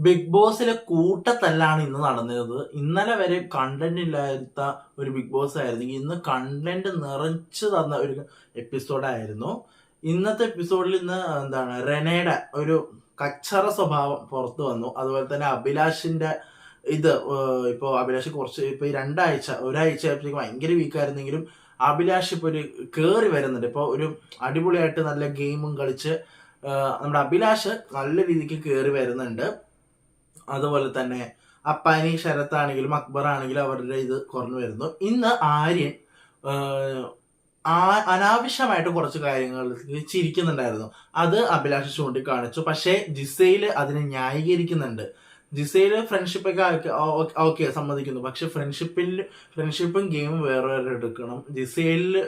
Big ബോസിലെ കൂട്ടത്തല്ലാണ് ഇന്ന് നടന്നത്. ഇന്നലെ വരെ കണ്ടന്റ് ഇല്ലാത്ത ഒരു ബിഗ് ബോസ് ആയിരുന്നു. ഇന്ന് കണ്ടന്റ് നിറച്ചു തന്ന ഒരു എപ്പിസോഡായിരുന്നു. ഇന്നത്തെ എപ്പിസോഡിൽ ഇന്ന് റെനയുടെ ഒരു കച്ചറ സ്വഭാവം പുറത്തു വന്നു. അതുപോലെ തന്നെ അഭിലാഷിന്റെ ഇപ്പോ അഭിലാഷ് കുറച്ച് ഇപ്പൊ ഈ ഒരാഴ്ച ആയപ്പോഴേക്കും ഭയങ്കര വീക്കായിരുന്നെങ്കിലും അഭിലാഷ് ഇപ്പൊ ഒരു കേറി വരുന്നുണ്ട്. ഇപ്പൊ ഒരു അടിപൊളിയായിട്ട് നല്ല ഗെയിമും കളിച്ച് നമ്മുടെ അഭിലാഷ് നല്ല രീതിക്ക് കേറി വരുന്നുണ്ട്. അതുപോലെ തന്നെ അപ്പാനി ശരത്താണെങ്കിലും അക്ബർ ആണെങ്കിലും അവരുടെ ഇത് കുറഞ്ഞു വരുന്നു. ഇന്ന് ആര്യൻ അനാവശ്യമായിട്ട് കുറച്ച് കാര്യങ്ങൾ ചിരിക്കുന്നുണ്ടായിരുന്നു. അത് അഭിലാഷ് ചൂണ്ടിക്കാണിച്ചു. പക്ഷേ ജിസയില് അതിനെ ന്യായീകരിക്കുന്നുണ്ട്. ജിസയില് ഫ്രണ്ട്ഷിപ്പൊക്കെ ഓക്കെ സമ്മതിക്കുന്നു. പക്ഷെ ഫ്രണ്ട്ഷിപ്പും ഗെയിമും വേറെ എടുക്കണം. ജിസയില്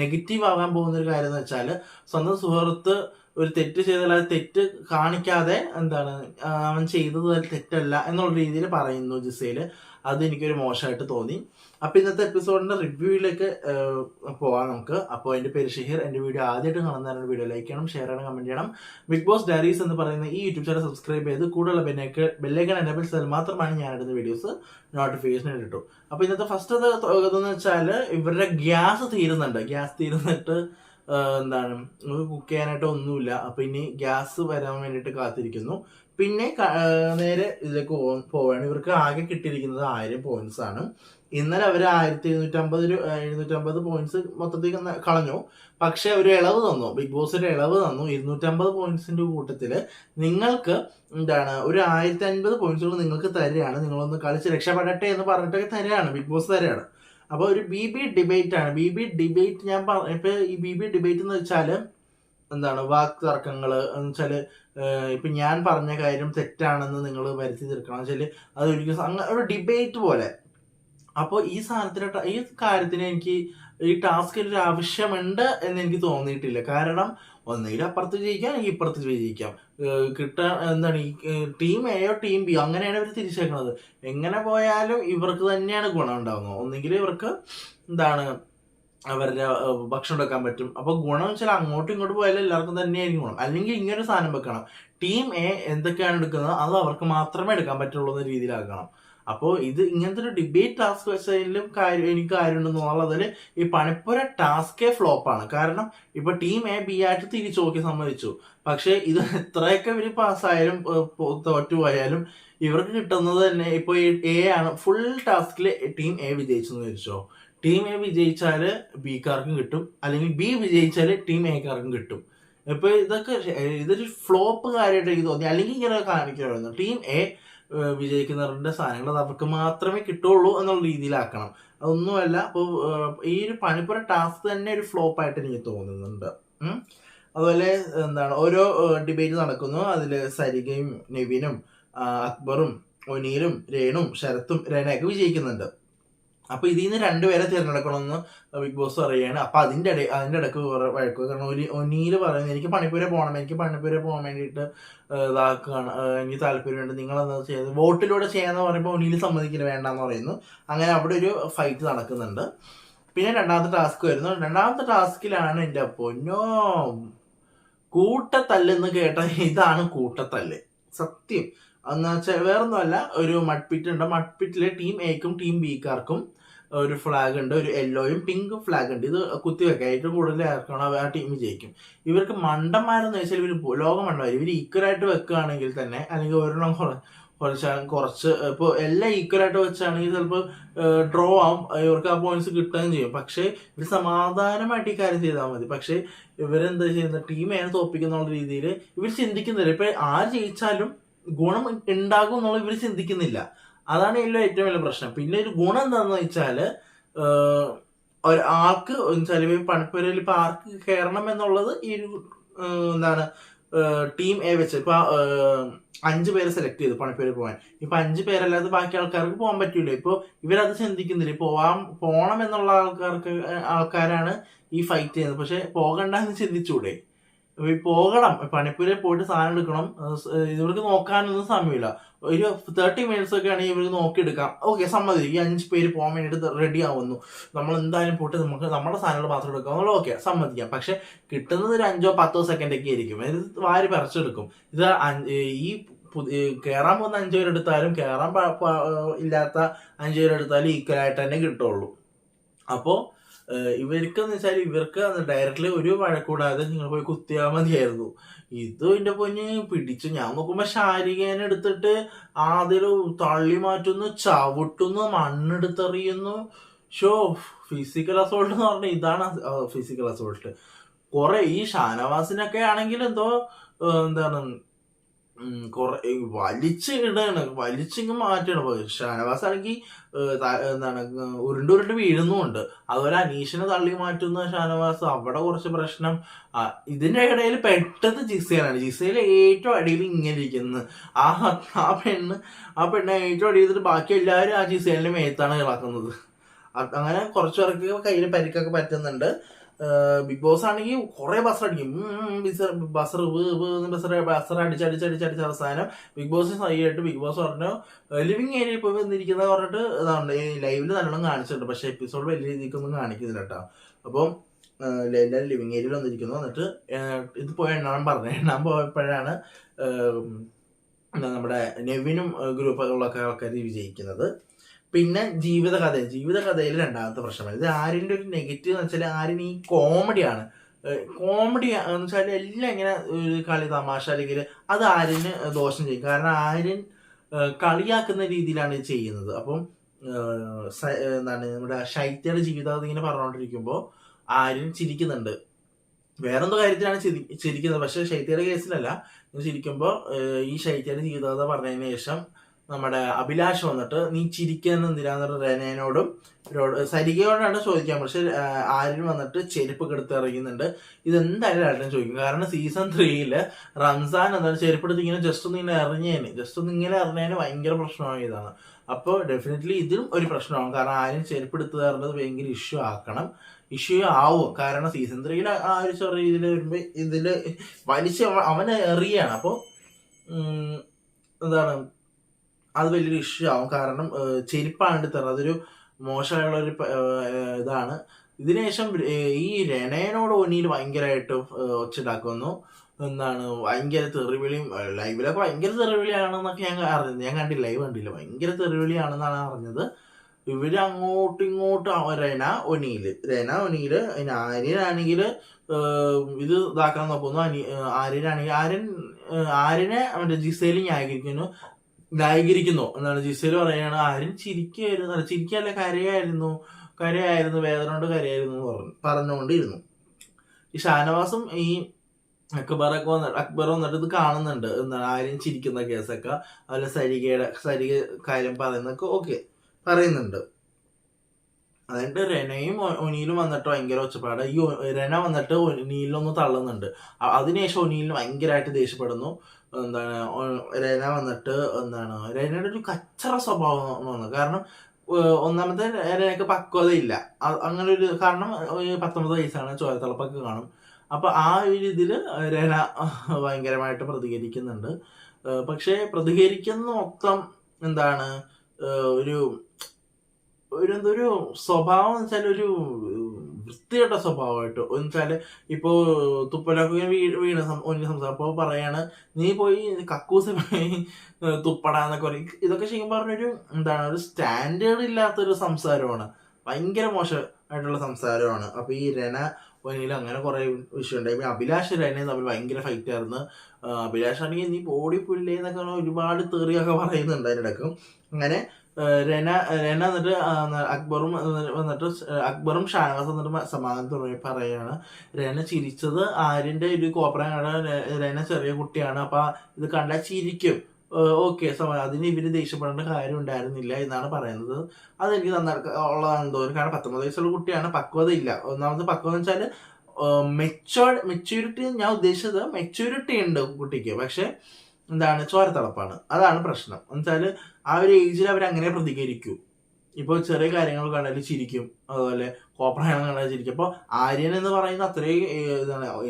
നെഗറ്റീവ് ആവാൻ പോകുന്ന ഒരു കാര്യം എന്ന് വെച്ചാല് സ്വന്തം സുഹൃത്ത് ഒരു തെറ്റ് ചെയ്താൽ അത് തെറ്റ് കാണിക്കാതെ അവൻ ചെയ്തത് തെറ്റല്ല എന്നുള്ള രീതിയിൽ പറയുന്നു ജിസയില്. അത് എനിക്കൊരു മോശമായിട്ട് തോന്നി. അപ്പൊ ഇന്നത്തെ എപ്പിസോഡിന്റെ റിവ്യൂയിലേക്ക് പോവാം നമുക്ക്. അപ്പോൾ എന്റെ പേര് ഷഹീർ. എന്റെ വീഡിയോ ആദ്യമായിട്ട് കാണുന്നവരുടെ വീഡിയോ ലൈക്ക് ചെയ്യണം, ഷെയർ ചെയ്യണം, കമന്റ് ചെയ്യണം. ബിഗ് ബോസ് ഡയറീസ് എന്ന് പറയുന്ന ഈ യൂട്യൂബ് ചാനൽ സബ്സ്ക്രൈബ് ചെയ്ത് കൂടുതലുള്ള ബെല്ലൈക്കൺ എനേബിൾ ചെയ്താൽ മാത്രമാണ് ഞാൻ ഇടുന്ന വീഡിയോസ് നോട്ടിഫിക്കേഷൻ കിട്ടും. അപ്പൊ ഇന്നത്തെ ഫസ്റ്റ് ഇതെന്ന് വെച്ചാല് ഇവരുടെ ഗ്യാസ് തീരുന്നിട്ട് കുക്ക് ചെയ്യാനായിട്ട് ഒന്നുമില്ല. അപ്പൊ ഇനി ഗ്യാസ് വരാൻ വേണ്ടിയിട്ട് കാത്തിരിക്കുന്നു. പിന്നെ നേരെ ഇതിലേക്ക് പോവാണ്. ഇവർക്ക് ആകെ കിട്ടിയിരിക്കുന്നത് 1000 പോയിന്റ്സ് ആണ്. ഇന്നലെ അവർ 1750 പോയിന്റ്സ് മൊത്തത്തിൽ കളഞ്ഞു. പക്ഷെ ഒരു ഇളവ് തന്നു, ബിഗ് ബോസ് ഒരു ഇളവ് തന്നു. 250 പോയിന്റ്സിന്റെ കൂട്ടത്തില് നിങ്ങൾക്ക് ഒരു 1050 പോയിന്റ്സുകൾ നിങ്ങൾക്ക് തരികയാണ്. നിങ്ങളൊന്ന് കളിച്ച് രക്ഷപ്പെടട്ടെ എന്ന് പറഞ്ഞിട്ടൊക്കെ തരികയാണ്, ബിഗ് ബോസ് തരികയാണ്. അപ്പൊ ഒരു BB ഡിബേറ്റ് ആണ്. BB ഡിബേറ്റ് ഞാൻ ഇപ്പൊ ഈ BB ഡിബേറ്റ് എന്ന് വെച്ചാല് വാക്ക് തർക്കങ്ങള് എന്ന് വെച്ചാല് ഇപ്പൊ ഞാൻ പറഞ്ഞ കാര്യം തെറ്റാണെന്ന് നിങ്ങൾ വരുത്തി തീർക്കണം വെച്ചാല് അതൊരിക്കലും ഒരു ഡിബേറ്റ് പോലെ. അപ്പോൾ ഈ കാര്യത്തിന് എനിക്ക് ഈ ടാസ്കിൽ ഒരു ആവശ്യമുണ്ട് എന്ന് എനിക്ക് തോന്നിയിട്ടില്ല. കാരണം ഒന്നുകിൽ അപ്പുറത്ത് ജയിക്കാം, അല്ലെങ്കിൽ ഇപ്പുറത്ത് വിജയിക്കാം. ഈ ടീം എയോ ടീം ബി അങ്ങനെയാണ് ഇവർ തിരിച്ചേക്കുന്നത്. എങ്ങനെ പോയാലും ഇവർക്ക് തന്നെയാണ് ഗുണം ഉണ്ടാവുന്നത്. ഒന്നുകിൽ ഇവർക്ക് അവരുടെ ഭക്ഷണം എടുക്കാൻ പറ്റും. അപ്പൊ ഗുണം വെച്ചാൽ അങ്ങോട്ടും ഇങ്ങോട്ടും പോയാലും എല്ലാവർക്കും തന്നെയായിരിക്കും ഗുണം. അല്ലെങ്കിൽ ഇങ്ങനൊരു സാധനം വെക്കണം, ടീം എ എന്തൊക്കെയാണ് എടുക്കുന്നത് അത് അവർക്ക് മാത്രമേ എടുക്കാൻ പറ്റുള്ളൂ എന്ന രീതിയിലാക്കണം. അപ്പോൾ ഇങ്ങനത്തെ ഒരു ഡിബേറ്റ് ടാസ്ക് വെച്ചതിലും എനിക്ക് കാര്യമുണ്ടെന്ന് തോന്നുന്നത് അതിൽ ഈ പണിപ്പുര ടാസ്കേ ഫ്ലോപ്പാണ്. കാരണം ഇപ്പൊ ടീം എ ബി ആയിട്ട് തിരിച്ചു നോക്കി സമ്മതിച്ചു. പക്ഷെ ഇത് എത്രയൊക്കെ ഇവര് പാസ്സായാലും തോറ്റുപോയാലും ഇവർക്ക് കിട്ടുന്നത് തന്നെ ഇപ്പൊ എ ആണ്. ഫുൾ ടാസ്കില് ടീം എ വിജയിച്ചെന്ന് വിചാരിച്ചോ, ടീം എ വിജയിച്ചാല് ബിക്കാർക്കും കിട്ടും, അല്ലെങ്കിൽ ബി വിജയിച്ചാല് ടീം എക്കാർക്കും കിട്ടും. ഇപ്പൊ ഇതൊരു ഫ്ലോപ്പ് കാര്യമായിട്ട് എനിക്ക് തോന്നി. അല്ലെങ്കിൽ ഇങ്ങനെ കാണിക്കുമായിരുന്നു, ടീം എ വിജയിക്കുന്നവരുടെ സാധനങ്ങൾ അത് അവർക്ക് മാത്രമേ കിട്ടുള്ളൂ എന്നുള്ള രീതിയിലാക്കണം. അതൊന്നുമല്ല. അപ്പോൾ ഈ ഒരു പണിപ്പുര ടാസ്ക് തന്നെ ഒരു ഫ്ലോപ്പ് ആയിട്ട് എനിക്ക് തോന്നുന്നുണ്ട്. അതുപോലെ ഓരോ ഡിബേറ്റ് നടക്കുന്നു. അതിൽ സരികയും നെവിനും അക്ബറും ഒനീലും രേണും ശരത്തും രേണയൊക്കെ വിജയിക്കുന്നുണ്ട്. അപ്പൊ ഇതിൽ നിന്ന് 2 പേരെ തിരഞ്ഞെടുക്കണമെന്ന് ബിഗ് ബോസ് പറയുകയാണ്. അപ്പൊ അതിന്റെ ഇടയ്ക്ക് വഴക്കുക. കാരണം ഒനീല് പറയുന്നത് എനിക്ക് പണിപ്പുര പോകാൻ വേണ്ടിയിട്ട് ഇതാക്കുകയാണ്, എനിക്ക് താല്പര്യമുണ്ട്, നിങ്ങളെന്താ ചെയ്യുന്നത്, വോട്ടിലൂടെ ചെയ്യാന്ന് പറയുമ്പോൾ ഒനീല് സമ്മതിക്കില്ല, വേണ്ടെന്ന് പറയുന്നു. അങ്ങനെ അവിടെ ഒരു ഫൈറ്റ് നടക്കുന്നുണ്ട്. പിന്നെ രണ്ടാമത്തെ ടാസ്ക് വരുന്നു. രണ്ടാമത്തെ ടാസ്കിലാണ് എന്റെ പൊന്നോ കൂട്ടത്തല്ലെന്ന് കേട്ട ഇതാണ് കൂട്ടത്തല്ല് സത്യം. എന്ന് വെച്ചാൽ വേറൊന്നുമല്ല, ഒരു മഡ്പിറ്റ് ഉണ്ട്. മഡ്പിറ്റില് ടീം എക്കും ടീം ബിക്കാർക്കും ഒരു ഫ്ലാഗ് ഉണ്ട്, ഒരു യെല്ലോയും പിങ്കും ഫ്ലാഗ് ഉണ്ട്. ഇത് കുത്തിവെക്കാം, ഏറ്റവും കൂടുതൽ ആർക്കാണോ ആ ടീം ജയിക്കും. ഇവർക്ക് മണ്ടന്മാരെന്ന് വെച്ചാൽ ലോകം മണ്ടന്മാർ. ഇവർ ഈക്വലായിട്ട് വെക്കുകയാണെങ്കിൽ തന്നെ, അല്ലെങ്കിൽ ഒരെണ്ണം കുറച്ച് ഇപ്പോൾ എല്ലാം ഈക്വലായിട്ട് വെച്ചാണെങ്കിൽ ചിലപ്പോൾ ഡ്രോ ആവും, ഇവർക്ക് ആ പോയിന്റ്സ് കിട്ടുകയും ചെയ്യും. പക്ഷേ ഇവർ സമാധാനമായിട്ട് ഈ കാര്യം ചെയ്താൽ മതി. പക്ഷേ ഇവരെന്താ ചെയ്യുന്നത്, ടീമിനെ തോപ്പിക്കുന്ന രീതിയിൽ ഇവർ ചിന്തിക്കുന്നില്ല. ഇപ്പൊ ആര് ജയിച്ചാലും ഗുണം ഉണ്ടാകും എന്നുള്ള ഇവർ ചിന്തിക്കുന്നില്ല. അതാണ് ഏറ്റവും വലിയ പ്രശ്നം. പിന്നെ ഒരു ഗുണം എന്താണെന്ന് വെച്ചാല് ഒരാൾക്ക് പണിപ്പുരയിൽ ഇപ്പൊ ആർക്ക് കയറണം എന്നുള്ളത് ഈ ഒരു ടീം എ വെച്ച് ഇപ്പൊ 5 പേരെ സെലക്ട് ചെയ്തു പണിപ്പുരയിൽ പോകാൻ. ഇപ്പൊ 5 പേരല്ലാതെ ബാക്കി ആൾക്കാർക്ക് പോകാൻ പറ്റൂല. ഇപ്പൊ ഇവരത് ചിന്തിക്കുന്നില്ല. പോണം എന്നുള്ള ആൾക്കാരാണ് ഈ ഫൈറ്റ് ചെയ്യുന്നത്. പക്ഷെ പോകണ്ടെന്ന് ചിന്തിച്ചൂടെ? പോകണം, പണിപ്പുരയിൽ പോയിട്ട് സാധനം എടുക്കണം. ഇവർക്ക് നോക്കാനൊന്നും സമയമില്ല. ഒരു 30 മിനിറ്റ്സ് ഒക്കെ ആണെങ്കിൽ ഇവർക്ക് നോക്കിയെടുക്കാം. ഓക്കെ, സമ്മതിക്കും. ഈ 5 പേര് പോകാൻ വേണ്ടിയിട്ട് റെഡി ആവുന്നു, നമ്മൾ എന്തായാലും പോയിട്ട് നമുക്ക് നമ്മുടെ സാധനങ്ങൾ മാത്രം എടുക്കാം എന്നുള്ള ഓക്കെ സമ്മതിക്കാം. പക്ഷെ കിട്ടുന്നത് ഒരു 5-10 സെക്കൻഡ് ഒക്കെ ആയിരിക്കും. ഇത് വാരി പറിച്ചെടുക്കും. ഈ കയറാൻ പോകുന്ന 5 പേരെടുത്താലും കയറാൻ ഇല്ലാത്ത 5 പേരെടുത്താലും ഈക്വലായിട്ട് തന്നെ കിട്ടുള്ളൂ. അപ്പോൾ ഇവർക്കെന്ന് വെച്ചാൽ ഇവർക്ക് ഡയറക്റ്റ്ലി ഒരു വഴക്കൂടാതെ നിങ്ങൾ പോയി കുത്തിയാൽ മതിയായിരുന്നു. ഇത് എന്റെ പൊന്ന് പിടിച്ചു. ഞാൻ നോക്കുമ്പോ ശാരികേനെ എടുത്തിട്ട് ആദ്യം തള്ളി മാറ്റുന്നു, ചവിട്ടുന്നു, മണ്ണെടുത്തെറിയുന്നു. ഫിസിക്കൽ അസോൾട്ട് എന്ന് പറഞ്ഞാൽ ഇതാണ് ഫിസിക്കൽ അസോൾട്ട്. കുറെ ഈ ഷാനവാസിനൊക്കെ ആണെങ്കിൽ എന്തോ എന്താണ് കുറെ വലിച്ചിങ്ങ് മാറ്റണം. ഷാനവാസ് ആണെങ്കിൽ എന്താണ് ഉരുണ്ട് വീഴുന്നുമുണ്ട്. അതുപോലെ അനീഷിനെ തള്ളി മാറ്റുന്ന ഷാനവാസ്, അവിടെ കുറച്ച് പ്രശ്നം. ഇതിന്റെ ഇടയിൽ പെട്ടെന്ന് ജിസയിലാണ്. ജിസയിൽ ഏറ്റവും അടിയിൽ ഇങ്ങനെ ഇരിക്കുന്നത് ആ പെണ്ണ് ഏറ്റവും അടിയിൽ ചെയ്തിട്ട് ബാക്കി എല്ലാവരും ആ ജിസയിലിന്റെ മേത്താണ് ഇളക്കുന്നത്. അങ്ങനെ കുറച്ചു പേർക്ക് കയ്യിൽ പരിക്കൊക്കെ പറ്റുന്നുണ്ട്. ബിഗ് ബോസ് ആണെങ്കിൽ കുറെ ബസർ അടിക്കും. ബസർ അടിച്ചടിച്ചടിച്ചടിച്ച അവസാനം ബിഗ് ബോസ് സൈഡായിട്ട് ബിഗ് ബോസ് പറഞ്ഞു ലിവിങ് ഏരിയയിൽ പോയി വന്നിരിക്കുന്നത് പറഞ്ഞിട്ട് ഇതാണ് ലൈവില് നല്ലോണം കാണിച്ചിട്ടുണ്ട്. പക്ഷെ എപ്പിസോഡ് വലിയ രീതിക്കൊന്നും കാണിക്കുന്നില്ല കേട്ടോ. അപ്പം എല്ലാവരും ലിവിങ് ഏരിയയിൽ വന്നിരിക്കുന്നു. എന്നിട്ട് ഇത് പോയി എണ്ണാൻ പോയപ്പോഴാണ് നമ്മുടെ നെവിനും ഗ്രൂപ്പുകളിലൊക്കെ ആൾക്കാർ വിജയിക്കുന്നത്. പിന്നെ ജീവിതകഥയിൽ രണ്ടാമത്തെ പ്രശ്നമാണ്. ഇത് ആര്യൻ്റെ ഒരു നെഗറ്റീവ് എന്ന് വെച്ചാൽ ആര്യൻ ഈ കോമഡിയാണ്. കോമഡി എന്ന് വെച്ചാൽ എല്ലാം ഇങ്ങനെ ഒരു കളി തമാശ അല്ലെങ്കിൽ അത് ആര്യന് ദോഷം ചെയ്യും. കാരണം ആര്യൻ കളിയാക്കുന്ന രീതിയിലാണ് ഇത് ചെയ്യുന്നത്. അപ്പം എന്താണ് നമ്മുടെ ശൈത്യയുടെ ജീവിതം ഇങ്ങനെ പറഞ്ഞുകൊണ്ടിരിക്കുമ്പോൾ ആര്യൻ ചിരിക്കുന്നുണ്ട്. വേറെന്തോ കാര്യത്തിലാണ് ചിരിക്കുന്നത്. പക്ഷെ ശൈത്യയുടെ കേസിലല്ല. ചിരിക്കുമ്പോൾ ഈ ശൈത്യയുടെ ജീവിതകഥ പറഞ്ഞതിന് ശേഷം നമ്മുടെ അഭിലാഷ് വന്നിട്ട് നീ ചിരിക്കാൻ എന്തിനാന്ന് റെനയോടും സരികയോടാണ് ചോദിക്കാൻ. പക്ഷെ ആര്യൻ വന്നിട്ട് ചെരുപ്പ് കെടുത്ത് ഇറങ്ങുന്നുണ്ട്. ഇതെന്തായാലും ആരും ചോദിക്കും. കാരണം സീസൺ 3 റംസാൻ എന്താണ് ചെരുപ്പെടുത്ത് ഇങ്ങനെ ജസ്റ്റ് ഒന്ന് ഇങ്ങനെ എറിഞ്ഞതിന് ഭയങ്കര പ്രശ്നമായ ഇതാണ്. അപ്പോൾ ഡെഫിനറ്റ്ലി ഇതിലും ഒരു പ്രശ്നമാകും. കാരണം ആര്യൻ ചെരുപ്പെടുത്ത് തരുന്നത് ഭയങ്കര ഇഷ്യൂ ആവും. കാരണം സീസൺ 3 ആ ഒരു ചെറിയ രീതിയിൽ വരുമ്പോൾ ഇതില് വലിച്ച് അവനെ എറിയാണ്. അപ്പോൾ എന്താണ് അത് വലിയൊരു ഇഷ്യൂ ആവും. കാരണം ചെരുപ്പാണ് എടുത്തത്. അതൊരു മോശമായുള്ളൊരു ഇതാണ്. ഇതിനുശേഷം ഈ രണയനോട് ഒന്നിയിൽ ഭയങ്കരമായിട്ട് ഒച്ചുണ്ടാക്കുന്നു. എന്താണ് ഭയങ്കര തെറിവിളിയും ലൈവിലൊക്കെ ഭയങ്കര തെറിവിളിയാണെന്നൊക്കെ ഞാൻ അറിഞ്ഞത്. ഞാൻ ലൈവ് കണ്ടില്ല. ഭയങ്കര തെറിവിളിയാണെന്നാണ് അറിഞ്ഞത്. ഇവര് അങ്ങോട്ടും ഇങ്ങോട്ടും റെന ഒനിയില് ആര്യനാണെങ്കിൽ ഇത് ഇതാക്കാൻ നോക്കുന്നു. ആര്യനെ അവന്റെ ജിസയിൽ ന്യായീകരിക്കുന്നു. എന്താണ് ജിസയിൽ പറയാണ് ആര്യൻ ചിരിക്കല്ല കരയായിരുന്നു വേദന കൊണ്ട് കരയായിരുന്നു പറഞ്ഞുകൊണ്ടിരുന്നു. ഈ ഷാനവാസും ഈ അക്ബർ വന്നിട്ട് ഇത് കാണുന്നുണ്ട്. എന്താണ് ആര്യൻ ചിരിക്കുന്ന കേസൊക്കെ. അതുപോലെ സരിക കാര്യം പറയുന്നൊക്കെ ഓക്കെ പറയുന്നുണ്ട്. അതുകൊണ്ട് റെനയും ഒനിയിലും വന്നിട്ട് ഭയങ്കര ഒച്ചപ്പാട്. ഈ റെന വന്നിട്ട് ഒനിയിലൊന്ന് തള്ളുന്നുണ്ട്. അതിനുശേഷം ഒനിയിലിന് ഭയങ്കരമായിട്ട് ദേഷ്യപ്പെടുന്നു. എന്താണ് റെന വന്നിട്ട് റെനയുടെ ഒരു കച്ചറ സ്വഭാവം വന്നു. കാരണം ഒന്നാമത്തെ റെനക്ക് പക്വതയില്ല. അങ്ങനെ ഒരു കാരണം 19 വയസ്സാണ്, ചോരത്തിളപ്പൊക്കെ കാണും. അപ്പൊ ആ ഒരു ഇതില് റെന ഭയങ്കരമായിട്ട് പ്രതികരിക്കുന്നുണ്ട്. പക്ഷെ പ്രതികരിക്കുന്ന മൊത്തം എന്താണ് ഒരു സ്വഭാവം എന്ന് വെച്ചാൽ ഒരു വൃത്തികെട്ട സ്വഭാവമായിട്ട് എന്ന് വെച്ചാല് ഇപ്പോ തുപ്പലൊക്കെ വീണ് സംസാരം അപ്പൊ പറയാണ് നീ പോയി കക്കൂസ് പോയി തുപ്പടാന്നൊക്കെ പറയും. ഇതൊക്കെ ശരിക്കും പറഞ്ഞൊരു ഒരു സ്റ്റാൻഡേർഡ് ഇല്ലാത്തൊരു സംസാരമാണ്. ഭയങ്കര മോശമായിട്ടുള്ള സംസാരമാണ്. അപ്പൊ ഈ റെന ഒനിയിൽ അങ്ങനെ കുറെ വിഷയം ഉണ്ടായി. അഭിലാഷ് റെനയും തമ്മിൽ ഭയങ്കര ഫൈറ്റ് ആയിരുന്നു. അഭിലാഷ് ആണെങ്കിൽ നീ ബോഡി പുല്ലേ എന്നൊക്കെ ഒരുപാട് തെറിയൊക്കെ പറയുന്നുണ്ട് അതിനിടക്കും. അങ്ങനെ റെന എന്നിട്ട് അക്ബറും ഷാനവാസ് വന്നിട്ട് സമാധാനം പറയാണ്. റെന ചിരിച്ചത് ആര്യന്റെ ഒരു കോപ്പറാണ്. റെന ചെറിയ കുട്ടിയാണ്, അപ്പൊ ഇത് കണ്ടാൽ ചിരിക്കും. ഓക്കെ, അതിന് ഇവര് ദേഷ്യപ്പെടേണ്ട കാര്യം ഉണ്ടായിരുന്നില്ല എന്നാണ് പറയുന്നത്. അതെനിക്ക് ഉള്ളതാണെന്ന് തോന്നുന്നു. കാരണം 19 വയസ്സുള്ള കുട്ടിയാണ്, പക്വത ഇല്ല. ഒന്നാമത് പക്വത എന്ന് വെച്ചാല് മെച്യൂരിറ്റി, ഞാൻ ഉദ്ദേശിച്ചത് മെച്യൂരിറ്റി ഉണ്ട് കുട്ടിക്ക്, പക്ഷെ ചോരത്തിളപ്പാണ്. അതാണ് പ്രശ്നം. എന്നുവെച്ചാല് ആ ഒരു ഏജിൽ അവരങ്ങനെ പ്രതികരിക്കൂ. ഇപ്പൊ ചെറിയ കാര്യങ്ങൾ കണ്ടാലും ചിരിക്കും, അതുപോലെ കോപ്പറാണെന്ന് കണ്ടാൽ ചിരിക്കും. അപ്പൊ ആര്യൻ എന്ന് പറയുന്ന അത്രയും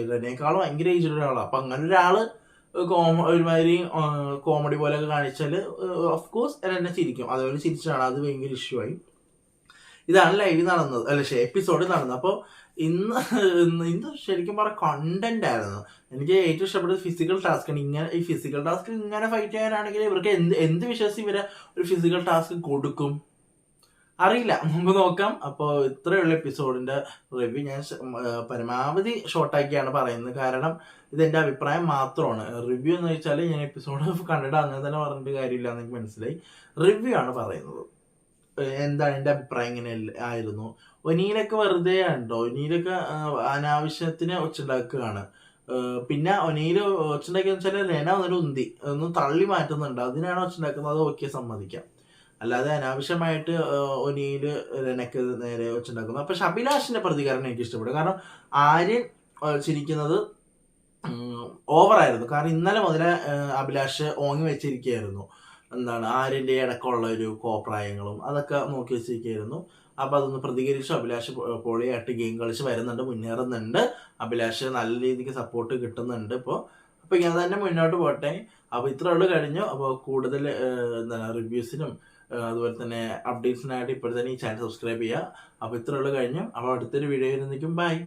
ഇതിനേക്കാളും ഭയങ്കര ഏജിലുള്ള ഒരാളാണ്. അപ്പൊ അങ്ങനെ ഒരാള് ഒരുമാതിരി കോമഡി പോലെയൊക്കെ കാണിച്ചാല് ഓഫ് കോഴ്സ് എന്നെ ചിരിക്കും. അതുപോലെ ചിരിച്ചാണ്, അത് ഭയങ്കര ഇഷ്യൂ ആയി. ഇതാണ് ലൈവ് നടന്നത്, അല്ല എപ്പിസോഡ് നടന്നത്. അപ്പോൾ ഇന്ന് ശരിക്കും പറഞ്ഞ കണ്ടന്റ് ആയിരുന്നു. എനിക്ക് ഏറ്റവും ഇഷ്ടപ്പെട്ടത് ഫിസിക്കൽ ടാസ്ക് ആണ്. ഇങ്ങനെ ഈ ഫിസിക്കൽ ടാസ്ക് ഇങ്ങനെ ഫൈറ്റ് ചെയ്യാനാണെങ്കിൽ ഇവർക്ക് എന്ത് വിശ്വസിച്ച് ഇവരെ ഒരു ഫിസിക്കൽ ടാസ്ക് കൊടുക്കും അറിയില്ല, നമുക്ക് നോക്കാം. അപ്പോൾ ഇത്രയുള്ള എപ്പിസോഡിന്റെ റിവ്യൂ ഞാൻ പരമാവധി ഷോർട്ടാക്കിയാണ് പറയുന്നത്, കാരണം ഇതെന്റെ അഭിപ്രായം മാത്രമാണ്. റിവ്യൂ എന്ന് വെച്ചാൽ ഞാൻ എപ്പിസോഡ് കണ്ടിട്ട് അങ്ങനെ തന്നെ പറഞ്ഞിട്ട് കാര്യമില്ല എന്ന് എനിക്ക് മനസ്സിലായി. റിവ്യൂ ആണ് പറയുന്നത്. എന്താണ് എൻ്റെ അഭിപ്രായം, ഇങ്ങനെ ആയിരുന്നു. ഒനീലൊക്കെ വെറുതെ ഉണ്ടോ, ഒനീലൊക്കെ അനാവശ്യത്തിന് ഒച്ചുണ്ടാക്കുകയാണ്. പിന്നെ ഒനീല് ഒച്ചുണ്ടാക്കിയെന്ന് വെച്ചാൽ ലെന ഒന്നൊരു ഉന്തി ഒന്ന് തള്ളി മാറ്റുന്നുണ്ട്, അതിനാണ് ഒച്ചുണ്ടാക്കുന്നത്. അത് ഓക്കെ, സമ്മതിക്കാം. അല്ലാതെ അനാവശ്യമായിട്ട് ഒനീല് ലെനക്ക് നേരെ വെച്ചുണ്ടാക്കുന്നു. പക്ഷെ അഭിലാഷിന്റെ പ്രതികരണം എനിക്ക് ഇഷ്ടപ്പെട്ടു. കാരണം ആര്യൻ ചിരിക്കുന്നത് ഓവറായിരുന്നു. കാരണം ഇന്നലെ മുതലേ അഭിലാഷ് ഓങ്ങി വെച്ചിരിക്കുകയായിരുന്നു. എന്താണ് ആര്യന്റെ ഇടക്കുള്ള ഒരു കോപ്രായങ്ങളും അതൊക്കെ നോക്കി വെച്ചിരിക്കുകയായിരുന്നു. അപ്പൊ അതൊന്ന് പ്രതികരിച്ചു. അഭിലാഷ് പൊളിയായിട്ട് ഗെയിം കളിച്ച് വരുന്നുണ്ട്, മുന്നേറുന്നുണ്ട്. അഭിലാഷ് നല്ല രീതിക്ക് സപ്പോർട്ട് കിട്ടുന്നുണ്ട്. അപ്പൊ ഇങ്ങനെ തന്നെ മുന്നോട്ട് പോട്ടെ. അപ്പൊ ഇത്ര ഉള്ളു കഴിഞ്ഞു. അപ്പോൾ കൂടുതൽ എന്താണ് റിവ്യൂസിനും അതുപോലെ തന്നെ അപ്ഡേറ്റ്സിനായിട്ട് ഇപ്പോൾ തന്നെ ഈ ചാനൽ സബ്സ്ക്രൈബ് ചെയ്യുക. അപ്പോൾ ഇത്ര ഉള്ളു കഴിഞ്ഞു. അപ്പോൾ അടുത്തൊരു വീഡിയോയിൽ നിൽക്കും. ബൈ.